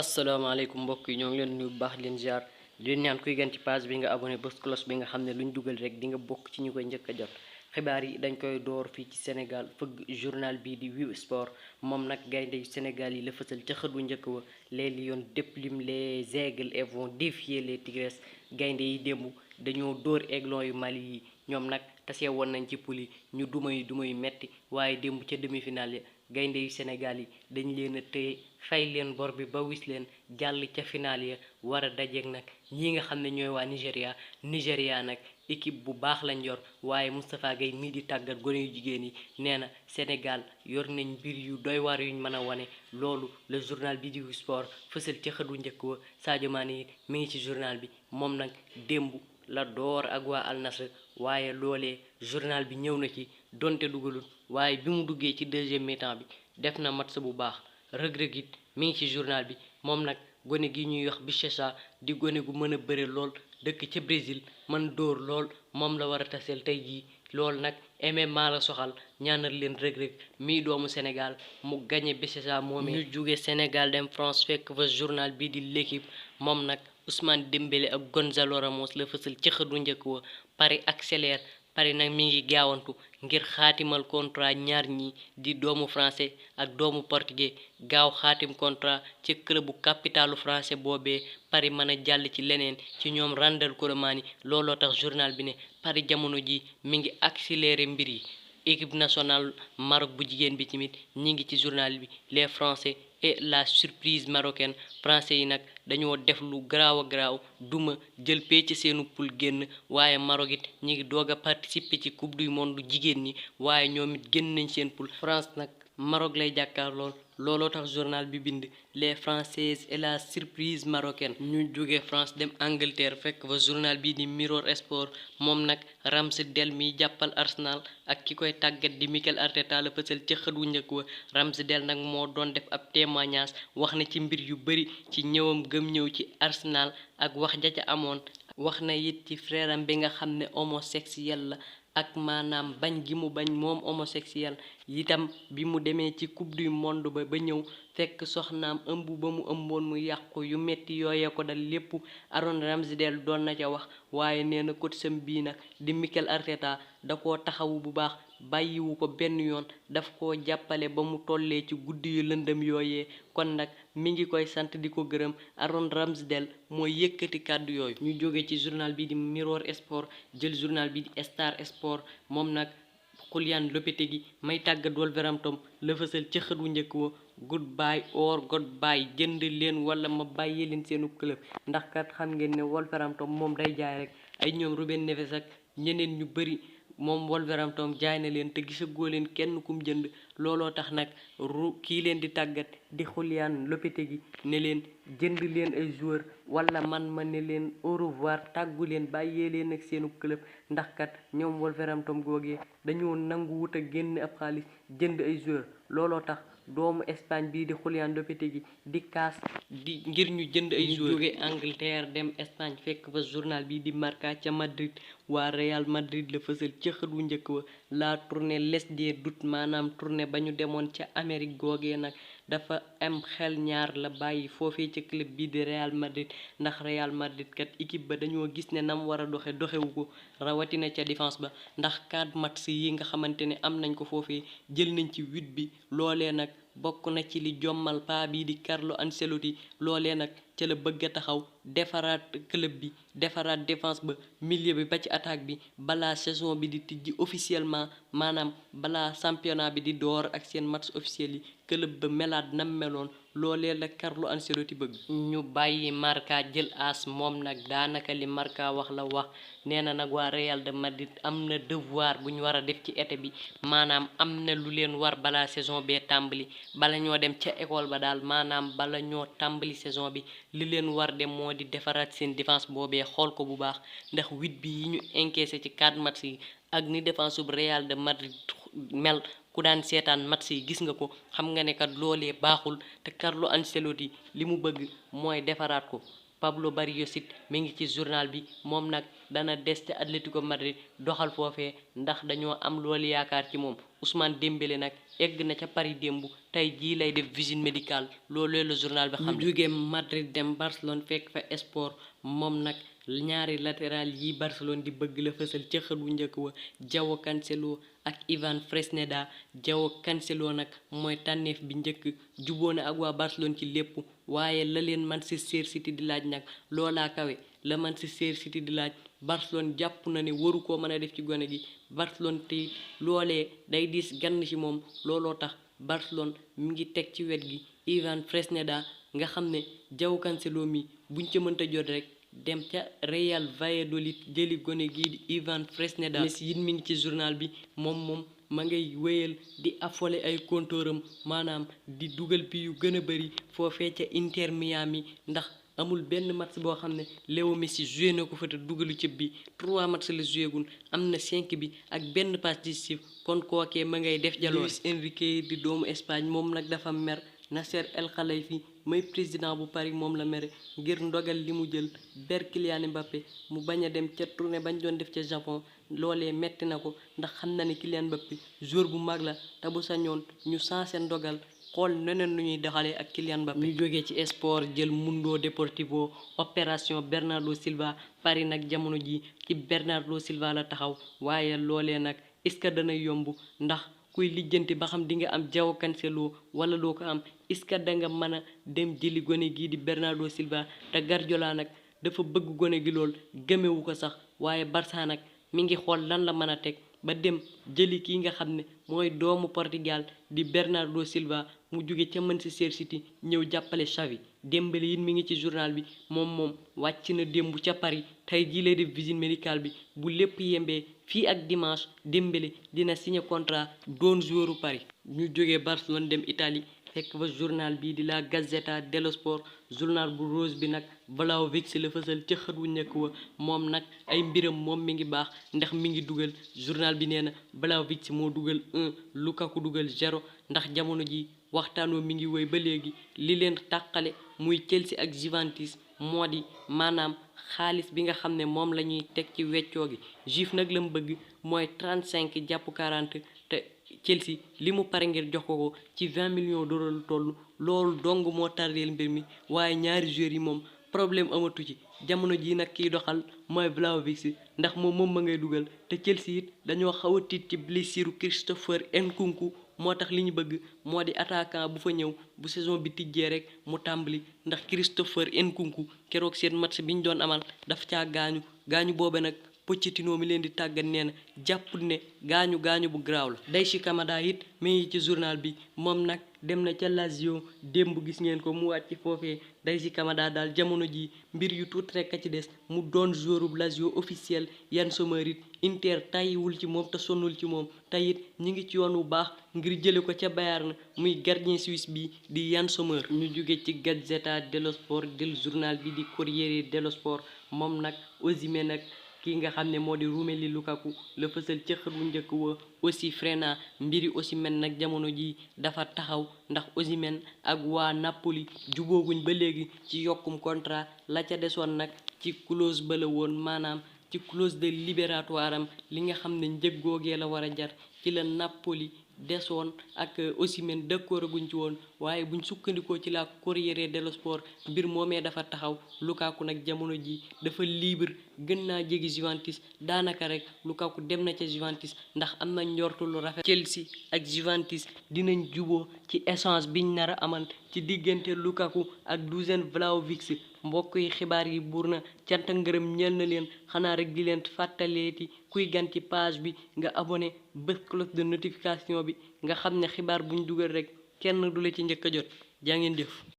asalaamaaleykum mbokk yi ñoo ngi leen nuyu bu baax leen ziar di leen ñaan kuy gën ci page bi nga abonné bës cloche bi nga xam ne luñ dugal rek di nga bokk ci ñu koy njëkk a jot xibaar yi dañ koy door fii ci Sénégal fëgg journal bii di Wiw Sport moom nag gaynde yu Sénégal yi la fësal ca xët wu njëkk wa les lions dépliment les aigles et vont défier les tigres gaynde yi démb dañoo dóor aiglon yu Mali yi ñoom nag tase woon nañ ci poule yi ñu duma yu metti waaye démb ca demi-finale ya gaynde yu Sénégal yi dañ leen a téye fay leen bor bi ba wis leen jàll ca final ya war a dajeek nag ñi nga xam ne ñooy waa Nigéria nag équipe bu baax lañ yor waaye Moustapha Gueye mii di tàggat gone yu jigéen yi nee na Sénégal yor nañ mbir yu doy waar yuñ mën a wane loolu le journal bi di sport fësal ca xët wu njëkk wa Sadio Mané yi mi ngi ci journal bi moom nag démb la door ak waa Al Nassr waaye loolee journal bi ñëw na ci donte dugalul waaye bi mu duggee ci deuxième mi-temps bi def na match bu baax rëg-rëg it mi ngi ci journal bi moom nag gone gi ñuy wax Bichessa di gone gu mën a bëre lool dëkk ca Brésil man dóor lool moom la war a taseel tey jii loolu nag MMA la soxal ñaanal leen rëg-rëg mii doomu Sénégal mu gañe Bichessa moomee ñu jóge Sénégal dem France fekk fa journal bi di l'équipe moom nag Ousmane Dembélé ak Gonzalo Ramos la fësal ci xët wu njëkk wa Paris accélère Paris nag mi ngi gaawantu ngir xaatimal contrat ñaar ñi di doomu français ak doomu portugais gaaw xaatim contrat ci club bu capitalu français boobee Paris mën a jàll ci leneen ci ñoom Randal Colomani looloo tax journal bi ne Paris jamono ji mi ngi accéléré mbir yi équipe nationale Maroc bu jigéen bi tamit ñi ngi ci journal bi les français et la surprise marocaine français yi nag dañoo def lu garaaw a garaaw duma jël pee ci seenu poule génn waaye Maroc it ñi ngi doog a participer ci coupe du monde jigéen ñi waaye ñoom it génn nañ seen poule France nag Maroc lay jàkkaar looloo tax journal bi bind les françaises et la surprise marocaine ñu jóge France dem Angleterre fekk fa journal bii di Mirror Sport moom nag Ramsdale miy jàppal Arsenal ak ki koy tàggat di Mikel Arteta la fësal ca xët wu njëkk wa Ramsdale nag moo doon def ab témoignage wax na ci mbir yu bari ci ñëwam gëm ñëw ci Arsenal ak wax ja ca amoon wax na it ci frère am bi nga xam ne homosexuel la ak maanaam bañ gi mu bañ moom homosexuel itam bi mu demee ci coupe du monde ba ñëw fekk soxnaam ëmb ba mu ëmboon mu yàqu yu metti yooyee ko dal lépp Aaron Ramsdale doon na ca wax waaye nee na coacham bii nag di Mikel Arteta da koo taxawu bu baax bàyyiwu ko benn yoon daf koo jàppale ba mu tollee ci guddi yu lëndëm yooyee kon nag mi ngi koy sant di ko gërëm Aaron Ramsdale mooy yëkkati kàddu yooyu ñu jóge ci journal bi di Mirror Sport jël journal bi di Star Sport moom nag Kylian Lopetegui may tàggat Wolverhampton la fësal ca xët wu njëkk wa goodbye or goodbye jënd leen wala ma bàyyi leen seenu club ndax kat xam ngeen ne Wolverhampton moom day jaay rek ay ñoom Ruben Neves ak ñeneen ñu bari moom Wolverhampton jaay na leen te gisagoo leen kenn kum jënd looloo tax nag kii leen di tàggat di Kylian Lopetegui ne leen jënd leen ay joueur wala man ma ne leen au revoir tàggu leen bàyyee leen ak seenu club ndax kat ñoom Wolverhampton googee dañoo nangu wut a génn ab xaalis jënd ay joueur looloo tax doomu Espagne bii di Kylian Lopetegui di kaas di ngir ñu jënd ay joueur jóge Angleterre dem Espagne fekk fa journal bi di Marca ca Madrid waa Real Madrid la fësal ca xët wu njëkk wa la tournée l'Est des doutes maanaam tournée ba ñu demoon ca Amérique googee nag dafa am xel ñaar la bàyyi foofee ca club bii di Real Madrid ndax Real Madrid kat équipe ba dañoo gis ne nam war a doxewu ko rawatina ca défense ba ndax 4 match yi nga xamante ne am nañ ko foofee jël nañ ci 8 bi loolee nag bokk na ci li jommal paa bii di Carlo Ancelotti loolee nag ca la bëgg a taxaw defaraat club bi defaraat défense ba milieu bi ba ci attaque bi balaa saison bi di tijji officiellement maanaam balaa championnat bi di door ak seen match officiel yi club ba melaat nam meloon loolee la Carlo Ancelotti bëgg ñu bàyyi Marca jël as moom nag daanaka li Marca wax la wax nee na nag waa Real de Madrid am na devoir bu ñu war a def ci été bi maanaam am na lu leen war balaa saison bee tàmbali bala ñoo dem ca école ba daal maanaam bala ñoo tàmbali saison bi li leen war dem moo di defaraat seen défense boobee xool ko bu baax ndax 8 bi yi ñu encaissé ci 4 match yi ak ni défense bu Real de Madrid mel ku daan seetaan match yi gis nga ko xam nga ne kat loolee baaxul te Carlo Ancelotti li mu bëgg mooy defaraat ko Pablo Barrios it mi ngi ci journal bi moom nag dana des te Atlético Madrid doxal foofee ndax dañoo am loolu yaakaar ci moom Ousmane Dembélé nag egg na ca Paris démb tey jii lay def visite médicale loolu la journal bi xam ne. ñu jógee Madrid dem Barcelone fekk fa Esport moom nag ñaari latéral yi Barcelone di bëgg la fësal ca xët wu njëkk wa Joao Cancelo ak Ivan Fresneda. Joao Cancelo nag mooy tànneef bi njëkk juboo na ak waa Barcelone ci lépp waaye la leen Manchester City di laaj nag loolaa kawe la Manchester City di laaj Barcelone jàpp na ne waru koo mën a def ci gone gi. Barcelone te loolee day diis gann ci moom looloo tax Barcelone mi ngi teg ci wet gi Ivan Fresneda nga xam ne Joao Cancelo mi buñ ca mënta jot rek dem ca Real Valladolid jëli gone gii di Ivan Fresneda. Messi it mi ngi ci journal bi moom ma ngay wéyal di affolé ay compteuram maanaam di dugal bi yu gën a bëri foofee ca Inter Miami ndax amul benn match boo xam ne Léo Messi joué na ko fa te dugalu cëb bi 3 match la joué gun am na 5 bi ak benn passe décisive kon kookee ma ngay def jaloor. Luis Enrique di doomu Espagne moom nag dafa mer Nasser El Khelaïfi mooy président bu Paris moom la mere ngir ndogal li mu jël ber Kylian Mbappé mu bañ a dem ca tournée bañ doon def ca Japon loolee metti na ko ndax xam na ne Kylian Mbappé joueur bu mag la te bu sañoon ñu sensé ndogal xool neneen nu ñuy doxalee ak Kylian Mbappé. ñu jógee ci sport jël Mundo Deportivo opération Bernardo Silva Paris nag jamono ji ci Bernardo Silva la taxaw waaye loolee nag est-ce que dana yomb ndax kuy lijjanti ba xam di nga am Joao Cancelo wala doo ko am est-ce que da nga mën a dem jëli gone gii di Bernardo Silva te Guardiola nag dafa bëgg gone gi lool gëmewu ko sax waaye Barça nag mi ngi xool lan la mën a teg ba dem jëli kii nga xam ne mooy doomu Portugal di Bernardo Silva mu jóge ca Manchester City ñëw jàppale Xavi. Dembélé it mi ngi ci journal bi moom wàcc na démb ca Paris tey jii lay def visite médicale bi bu lépp yembee fii ak dimanche Dembélé dina signé contrat doon joueuru Paris. ñu jógee Barcelone dem Italie fekk fa journal bi di la Gazzetta dello Sport journal bu rose bi nag Vlahovic la fësal ca xët wu njëkk wa moom nag ay mbiram moom mi ngi baax ndax mi ngi dugal journal bi nee na Vlahovic moo dugal 1 Lukaku dugal 0 ndax jamono ji waxtaanoo mi ngi woy ba léegi li leen tàqale muy Chelsea ak Juventus moo di maanaam xaalis bi nga xam ne moom la ñuy teg ci weccoo gi Juve nag la mu bëgg mooy 35 jàpp 40 te Chelsea li mu pare ngir jox ko ci 20 millions d'euros lu toll loolu dong moo tardeel mbir mi waaye ñaari joueurs yi moom problème amatu ci jamono ji nag kiy doxal mooy Vlahovic ndax moom ma ngay dugal te Chelsea it dañoo xaw a tiit ci blessure Christopher Nkunku moo tax li ñu bëgg moo di attaquant bu fa ñëw bu saison bi tijjee rek mu tàmbali ndax Christopher Nkunku keroog seen match bi ñu doon amal daf caa gaañu boobe nag Pochettino mi leen di tàggat nee na jàppul ne gaañu bu garaaw la. Daichi Kamada it mi ngi ci journal bi moom nag dem na ca Lazio démb gis ngeen ko mu wàcc foofee Daichi Kamada daal jamono ji mbir yu tuuti rek a ci des mu doon joueur bu Lazio officiel Yann Sommer it Inter tàyyiwul ci moom te sonnul ci moom te it ñi ngi ci yoon wu baax ngir jële ko ca Bayern muy gardien suisse bi di Yann Sommer. ñu jóge ci Gazzetta dello Sport del journal bi di Corriere dello Sport moom nag Osimhen nag ki nga xam ne moo di Romelu Lukaku la fësal ca xët wu njëkk wa aussi Frena mbiri Osimhen nag jamono ji dafa taxaw ndax Osimhen ak waa Napoli jubooguñ ba léegi ci yokkum contrat la ca desoon nag ci clause ba la woon maanaam ci clause de libératoire am li nga xam ne njëg googee la war a jar ci la Napoli desoon ak Osimhen d'accord guñ ci woon waaye buñ sukkandikoo ci la Corriere dello Sport mbir moomee dafa taxaw Lukaku nag jamono ji dafa libre gën naa jegi Juventus daanaka rek Lukaku dem na ca Juventus ndax am na njortu lu rafet Chelsea ak Juventus dinañ juboo ci échange biñ nar a amal ci diggante Lukaku ak Dusan Vlahovic mbokk yi xibaar yi buur na cant ngërëm ñeel na leen xanaa rek di leen fàttaleeti kuy gan ci page bi nga abonné bës cloche de notification bi nga xam ne xibaar buñ dugal rek kenn du la ci njëkk a jot jaa ngeen jëf